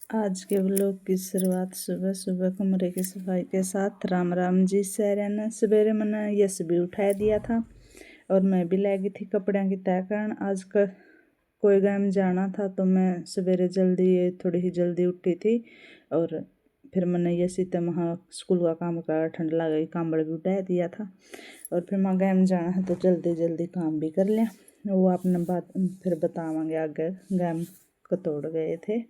आज के व्लॉग की शुरुआत सुबह सुबह कमरे की सफाई के साथ। राम राम जी सारे ने। सवेरे मैंने यश भी उठा दिया था और मैं भी लगी थी कपड़े की तय करन। आज का कोई गायम जाना था तो मैं सवेरे जल्दी थोड़ी ही जल्दी उठी थी और फिर मैंने यशी तो वहाँ स्कूल का काम कर ठंड लग गई, कांबड़ भी उठा दिया था और फिर वहाँ गायम जाना है तो जल्दी जल्दी काम भी कर लिया। वो आपने बात फिर बतावांगे आगे गायम को तोड़ गए थे।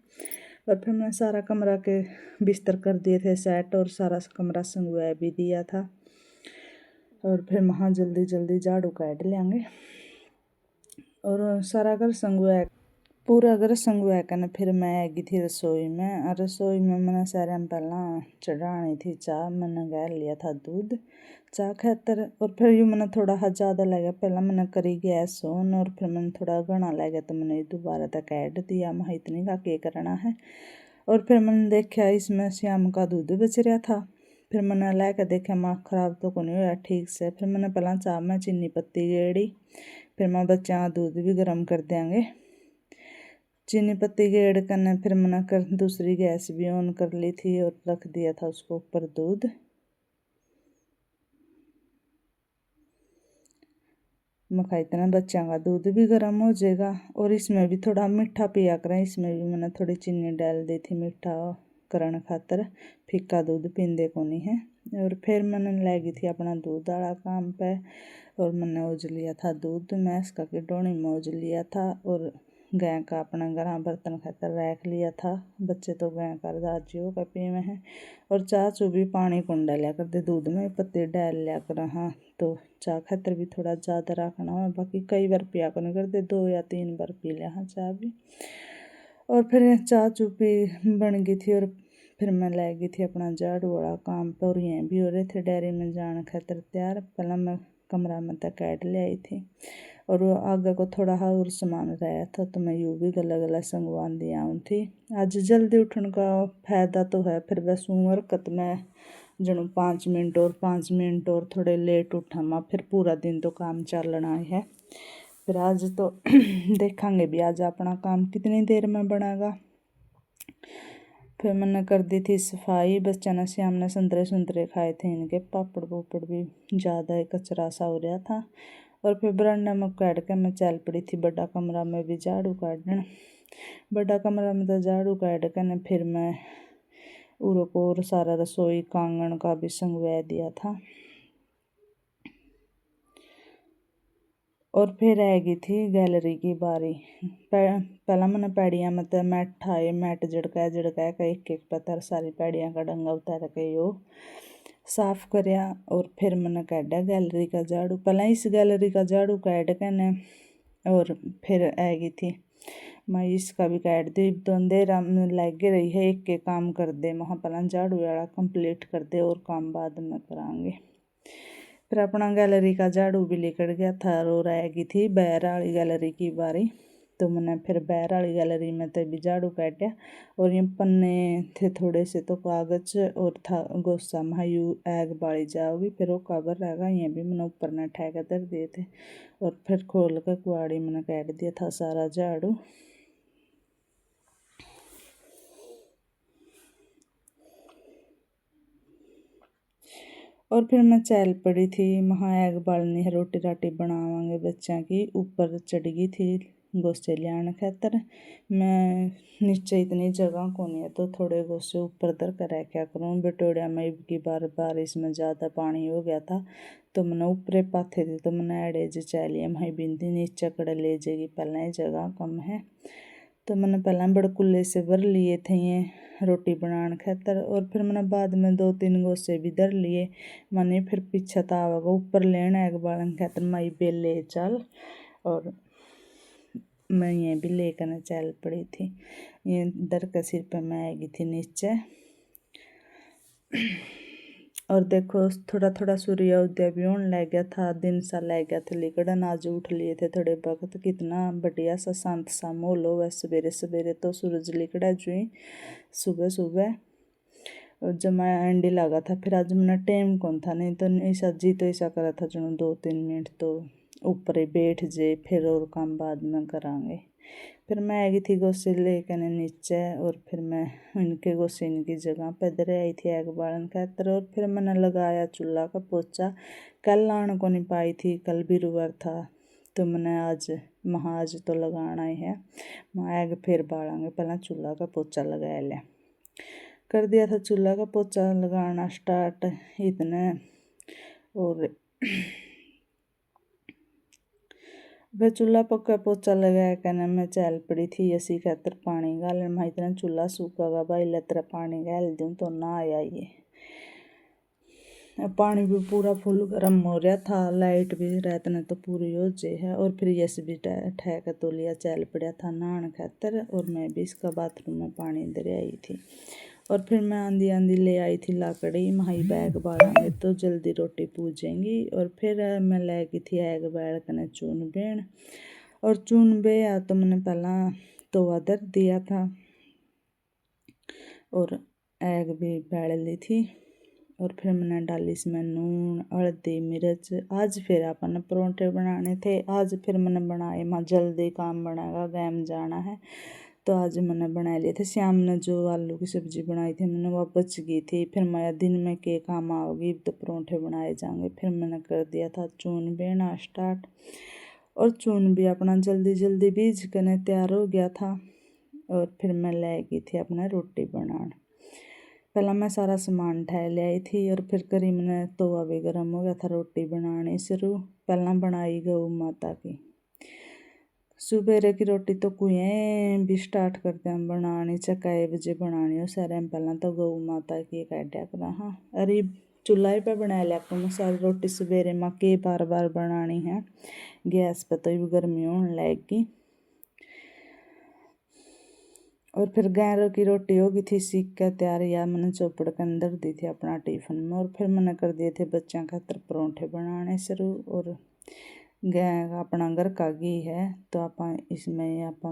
और फिर मैंने सारा कमरा के बिस्तर कर दिए थे सेट और सारा कमरा संगवा भी दिया था और फिर वहाँ जल्दी जल्दी झाड़ू काट लेंगे और सारा घर संगवा पूरा घर संगवा कर फिर मैं आएगी थी रसोई में। और रसोई में मैंने सारे पहला चढ़ानी थी चाह। मैंने गैर लिया था दूध चाह खातर और फिर यूँ मैंने थोड़ा हाथ ज़्यादा लगा। पहला मैंने करी गैस ऑन और फिर मैंने थोड़ा घना लगा तो मैंने दोबारा तक ऐड दिया। मैं इतनी का के करना है और फिर मैंने देखा इसमें श्याम का दूध बच रहा था। फिर मैंने लाकर देखा माँ ख़राब तो को नहीं हुआ ठीक से। फिर मैंने पहला चाह में चीनी पत्ती गेड़ी। फिर मैं बच्चा का दूध भी गर्म कर देंगे। चीनी पत्ती गेड़ करने फिर मैंने कर दूसरी गैस भी ऑन कर ली थी और रख दिया था उसको ऊपर दूध। मखा इतना बच्चों का दूध भी गर्म हो जाएगा और इसमें भी थोड़ा मीठा पिया करें। इसमें भी मैंने थोड़ी चीनी डाल दी थी मीठा करने खातर, फीका दूध पींदे को नहीं है। और फिर मैंने लगी थी अपना दूध वाला काम पे और मैंने उज लिया था दूध। मैं इसका की डोनी में उज लिया था और गाय का अपना गरम बर्तन खातर रख लिया था। बच्चे तो गाय का राजियों का पीवे हैं और चाह चू भी पानी कौन डालिया करते दूध में पत्ती डाल लिया कर। हाँ तो चाह खातर भी थोड़ा ज़्यादा रखना हो, बाकी कई बार पिया को नहीं करते 2 या 3 बार पी लिया हाँ चाह भी। और फिर चाह चू पी बन गई थी और फिर मैं लगी थी अपना झाड़ू वाला काम पर और ये भी हो रहे थे डेयरी में जाने खातर तैयार। पहला मैं कमरा में तक ऐड ले आई थी और वो आगे को थोड़ा हा और सामान रहा था तो मैं यूँ भी गला गला संगवान दिया थी। आज जल्दी उठने का फायदा तो है फिर बस हरकत में जनु 5 मिनट और 5 मिनट और थोड़े लेट उठा मैं फिर पूरा दिन तो काम चलना है। फिर आज तो देखेंगे भी आज अपना काम कितनी देर में बनेगा। फिर मैंने कर दी थी सफाई। बच्चा ने श्याम ने संतरे संतरे खाए थे, इनके पापड़ पोपड़ भी ज़्यादा कचरा सा हो रहा था। और फिर बरांडा में काट के मैं चल पड़ी थी बड़ा कमरा में भी झाड़ू काटने। बड़ा कमरा में तो झाड़ू काट के न फिर मैं उरो को और सारा रसोई कांगन का भी संगवा दिया था। और फिर आएगी थी गैलरी की बारी। पहला मैंने पैड़ियाँ में तो मैट ठाए, मैट झड़काया का एक एक पत्थर सारी पैड़ियाँ का डंगा उतार के यो साफ करया। और फिर मैंने काटा गैलरी का झाड़ू। पहला इस गैलरी का झाड़ू काट के न और फिर आएगी थी मैं इसका भी काट दी। दोन देर लगे रही है एक के काम कर दे वहाँ पहला झाड़ू वाला कंप्लीट कर दे और काम बाद में करांगे। फिर अपना गैलरी का झाड़ू भी लेकर गया था और आएगी थी बैर वाली गैलरी की बारी। तो मैंने फिर बैर वाली गैलरी में तो भी झाड़ू काटा और ये पन्ने थे थोड़े से तो कागज और था गोसा महायू आग बाली जाओगी फिर वो कवर रहेगा। ये भी मैंने ऊपर न ठेका धर दिए थे और फिर खोल कर कुआड़ी मैंने काट दिया था सारा झाड़ू। और फिर मैं चल पड़ी थी वहाँ आग बालनी है, रोटी राटी बनावांगे बच्चा की। ऊपर चढ़ गई थी गोश्ते लियाने खातर। मैं नीचे इतनी जगह को नहीं है तो थोड़े गोश्ते ऊपर धर कर रखा करूँ। बटोड़िया में की बार बारिश में ज़्यादा पानी हो गया था तो मैंने ऊपरे पाथे थे तो मैंने एड़े जी चलिए वहीं बिंदी नीचे कड़े ले जाएगी पहले ही जगह कम है। तो मैंने पहला बड़कुल्ले से भर लिए थे ये रोटी बनाने खातर और फिर मैंने बाद में 2-3 गोसे भी धर लिए। मैंने फिर पीछे तावा ऊपर लेना एक बालन खातर मई बेल ले चल और मैं ये भी लेकर चल पड़ी थी। ये दर के सिर पे मैं आएगी थी नीचे और देखो थोड़ा थोड़ा सूर्योदय भी होने लग गया था, दिन सा लग गया था लेकिन आज उठ लिए थे थोड़े वक्त। कितना बढ़िया सा शांत सा माहौल हो। सवेरे सवेरे तो सूरज लिकड़ा जुई सुबह सुबह और जब मैं अंडी लगा था। फिर आज मैंने टाइम कौन था नहीं तो ऐसा जी तो ऐसा करा था चलो 2-3 मिनट तो ऊपर ही बैठ जाए फिर और काम बाद में करांगे। फिर मैं आई थी गोसी लेकर नीचे, और फिर मैं इनके गोसी इनकी जगह पे इधर आई थी आग बालन खातर। और फिर मैंने लगाया चूल्हा का पोछा। कल लाने को नहीं पाई थी, कल गुरुवार था, तो मैंने आज तो लगाना ही है। मैं आग फिर बालेंगे, पहले चूल्हा का पोछा लगा लिया। कर दिया था चूल्हा का पोछा लगाना स्टार्ट इतने। और फिर चूल्हा पक्का पोछा लगाया कहना मैं चल पड़ी थी असी खातर पानी गाल। मैं इतना चूल्हा सूखागा भाई लतरा पानी गाल दूँ तो ना आया ये। पानी भी पूरा फुल गर्म हो रहा था, लाइट भी रात ने तो पूरी हो जाए है। और फिर यस भी ठहका तो लिया चल पड़ा था नहाने खातर। और मैं भी इसका बाथरूम में पानी दे आई थी। और फिर मैं आंधी आंधी ले आई थी लाकड़ी, माही बैग बालेंगे तो जल्दी रोटी पूजेंगी। और फिर मैं ले गई थी आग बैल कने चून बेन। और चून बेया तो मैंने पहला तवा धर दिया था और आग भी बैल ली थी। और फिर मैंने डाली इसमें नून हल्दी मिर्च। आज फिर अपन परोंठे बनाने थे, आज फिर मैंने बनाए। माँ जल्दी काम बनाएगा, गैम जाना है, तो आज मैंने बना लिए थे। शाम ने जो आलू की सब्ज़ी बनाई थी मैंने वह बच गई थी। फिर मैं दिन में के काम आओगी तो परोंठे बनाए जाएंगे। फिर मैंने कर दिया था चून बेना स्टार्ट। और चून भी अपना जल्दी जल्दी बीज कर तैयार हो गया था। और फिर मैं ले गई थी अपना रोटी बनाने। पहला मैं सारा सामान ठह ले आई थी। और फिर करी मैंने तवा भी गर्म हो गया था, रोटी बनाने शुरू। पहला बनाई गऊ माता की सुबेरे की रोटी, तो कुएं भी स्टार्ट करते हैं बनानी, चाहे बजे बनानी हो सारे में। पहला तो गऊ माता की काटा करा। हाँ अरे चूल्हा पे बना लिया को मैं सारी रोटी सवेरे माँ के बार बार बनानी है, गैस पर तो भी गर्मी होने लगेगी। और फिर गैरों की रोटी हो गई थी सीख कर तैयार, या मैंने चौपड़ के अंदर दी थी अपना टिफिन में। और फिर मैंने कर दिए थे बच्चों खातर परोंठे बनाने शुरू। और अपना घर का घी है तो आप इसमें आप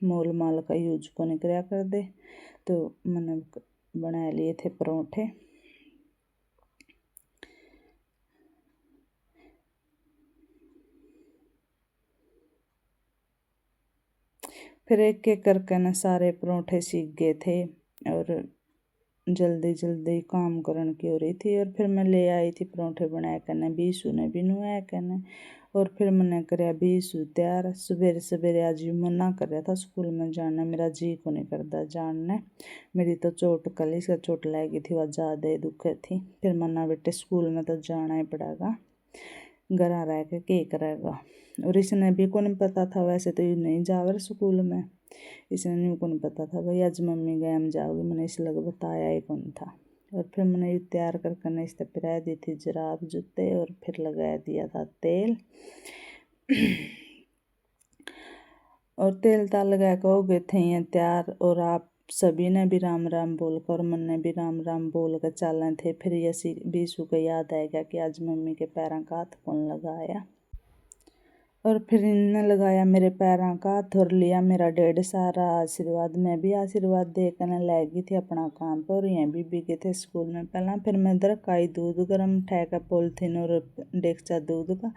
मोल माल का यूज को नहीं कराया कर दे। तो मैंने बना लिए थे परोंठे। फिर एक एक करके न सारे परोंठे सीख गए थे। और जल्दी जल्दी काम करने की हो रही थी। और फिर मैं ले आई थी परोंठे बनाया करने, बीसू ने भी नुआया करने। और फिर मैंने कराया बीसू तैयार। सवेरे सवेरे आज मना कर रहा था स्कूल में जाना, मेरा जी को नहीं करता जानने। मेरी तो चोट कल से चोट लगी थी, वह ज़्यादा ही दुख थी। फिर मना बेटे स्कूल में तो जाना ही पड़ेगा, घर आ रह के करेगा। और इसने भी को नहीं पता था, वैसे तो ये नहीं जावर स्कूल में, इसने नहीं को नहीं पता था भाई आज मम्मी गैम जाओगी, मैंने इस लगे बताया ही कौन था। और फिर मैंने ये तैयार करके इस पर पिरा दी थी जराब जूते। और फिर लगा दिया था तेल। और तेल ताल लगा के हो गए थे ये तैयार। और आप सभी ने भी राम राम बोल कर और मन ने भी राम राम बोल कर चल रहे थे। फिर ये बीसू को याद आएगा कि आज मम्मी के पैरों का हाथ कौन लगाया। और फिर इनने लगाया मेरे पैरों का हाथ और लिया मेरा ढेर सारा आशीर्वाद। मैं भी आशीर्वाद देकर लगी थी अपना काम पर। और यहाँ भी गए थे स्कूल में पहला। फिर मैं इधर काई दूध गर्म ठहका पॉलिथीन और डेक्चा दूध का।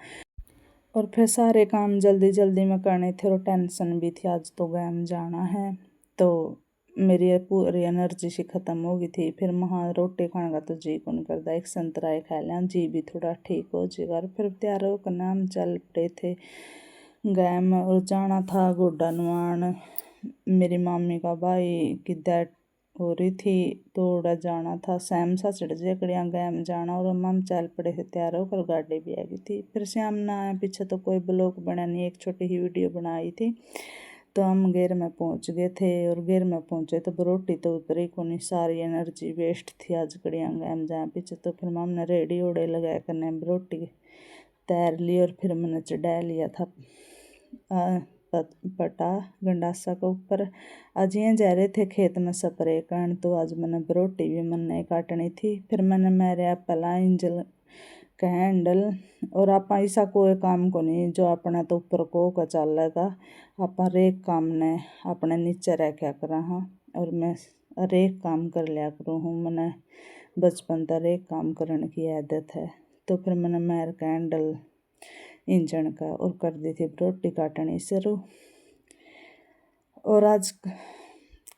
और फिर सारे काम जल्दी जल्दी में करने थे। और टेंशन भी थी, आज तो गैम जाना है, तो मेरी पूरी एनर्जी सी ख़त्म हो गई थी। फिर वहाँ रोटी खाने का तो जी को नहीं करता, एक संतरा ही खा लिया, जी भी थोड़ा ठीक हो जाएगा। और फिर तैयार होकर हम चल पड़े थे गैम। और जाना था गोड्डा नुआन, मेरी मामी का भाई की डेथ हो रही थी, थोड़ा जाना था। सैम सा चढ़ जकड़िया गैम जाना। और हम चल पड़े थे तैयार होकर, गाड़ी भी आ गई थी। फिर श्याम ना आया, पीछे तो कोई ब्लॉग बना नहीं, एक छोटी ही वीडियो बनाई थी। तो हम गेर में पहुंच गए थे। और गेर में पहुंचे तो रोटी तो उतरी को नहीं, सारी एनर्जी वेस्ट थी आज कड़िया गैम जहाँ पीछे। तो फिर हमने रेडी ओड़े लगाया करने रोटी तैर ली। और फिर मैंने चढ़ा लिया था पटा गंडासा के ऊपर। आज यहाँ जा रहे थे खेत में स्प्रे करने, तो आज मैंने रोटी भी मैंने काटनी थी। फिर मैंने मेरे पहला इंजल का हैंडल। और आप ऐसा कोई काम को नहीं जो अपने तो ऊपर को का चलेगा, आप हरेक काम ने अपने नीचे रखा करा। हाँ और मैं हरेक काम कर लिया करूँ हूँ, मैंने बचपन तक हरेक काम करने की आदत है। तो फिर मैंने मेरे का हैंडल इंजन का और कर दी थी रोटी काटनी शुरू। और आज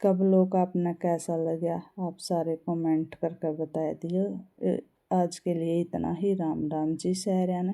का ब्लॉग आपने कैसा लगा आप सारे कमेंट करके बता दियो। आज के लिए इतना ही। राम राम जी साਰਿਆਂ ने।